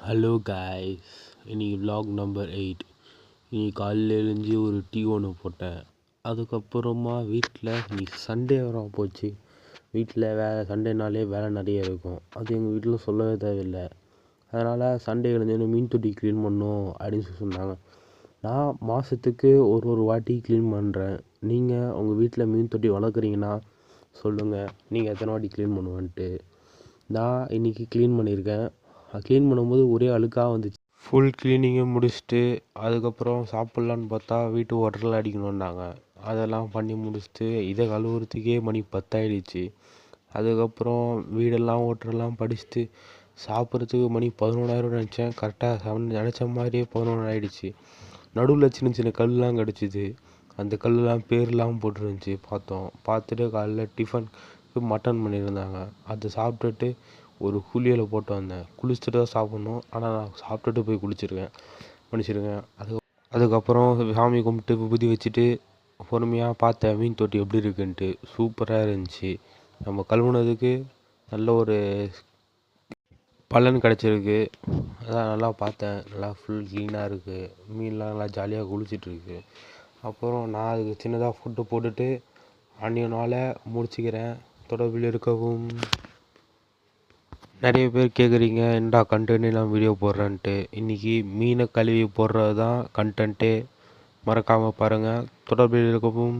Hello guys, இன்னைக்கு vlog number 8. இன்னைக்கு காலையில் எழுந்து ஒரு டீ ஒன்று போட்டேன். அதுக்கப்புறமா வீட்டில் இன்னைக்கு சண்டே வர போச்சு. வீட்டில் சண்டேனாலே வேலை நிறைய இருக்கும். அது எங்கள் வீட்டில் சொல்லவே தேவையில்லை. அதனால் சண்டே எழுந்து மீன் தொட்டி க்ளீன் பண்ணணும் அப்படின்னு சொன்னாங்க. நான் மாதத்துக்கு ஒரு வாட்டி க்ளீன் பண்ணுறேன். நீங்கள் உங்கள் வீட்டில் மீன் தொட்டி வளர்க்குறீங்கன்னா சொல்லுங்கள், நீங்கள் எத்தனை வாட்டி க்ளீன் பண்ணுவேன்ட்டு. நான் இன்றைக்கி க்ளீன் பண்ணியிருக்கேன். க்ளீன் பண்ணும்போது ஒரே அழுக்காக வந்துச்சு. ஃபுல் க்ளீனிங்கை முடிச்சுட்டு அதுக்கப்புறம் சாப்பிட்லான்னு பார்த்தா வீட்டு ஓட்டரில் அடிக்கணுன்னாங்க. அதெல்லாம் பண்ணி முடிச்சுட்டு இதை கழுவுறதுக்கே மணி 10 ஆகிடுச்சு. அதுக்கப்புறம் வீடெல்லாம் ஓட்டரெல்லாம் படிச்சுட்டு சாப்பிட்றதுக்கு மணி 11 நினச்சேன். கரெக்டாக நினச்ச மாதிரியே 11 ஆகிடுச்சு. நடுவில் சின்ன சின்ன கல்லாம் கிடச்சிது. அந்த கல்லாம் பேர்லாம் போட்டுருந்துச்சு. பார்த்துட்டு காலைல டிஃபனுக்கு மட்டன் பண்ணியிருந்தாங்க. அதை சாப்பிட்டுட்டு ஒரு குளியலை போட்டு வந்தேன். குளிச்சுட்டு தான் சாப்பிட்ணும், ஆனால் நான் சாப்பிட்டுட்டு போய் மன்னிச்சிருக்கேன். அதுக்கப்புறம் சாமி கும்பிட்டு விபூதி வச்சுட்டு பொறுமையாக பார்த்தேன் மீன் தொட்டி எப்படி இருக்குன்ட்டு. சூப்பராக இருந்துச்சு. நம்ம கழுவுனதுக்கு நல்ல ஒரு பலன் கிடச்சிருக்கு. அதான் நல்லா பார்த்தேன். நல்லா ஃபுல் க்ளீனாக இருக்குது. மீன்லாம் நல்லா ஜாலியாக குளிச்சிட்ருக்கு. அப்புறம் நான் அதுக்கு சின்னதாக ஃபுட்டு போட்டுட்டு அன்னியனால் முடிச்சுக்கிறேன். தொடர்பில் இருக்கவும். நிறைய பேர் கேட்குறீங்க, என்னடா கண்டென்ட் எல்லாம் வீடியோ போடுறேன்ட்டு. இன்றைக்கி மீனை கழுவி போடுறது தான் கண்டென்ட்டே. மறக்காமல் பாருங்கள். தொடர்பில் இருக்கவும்.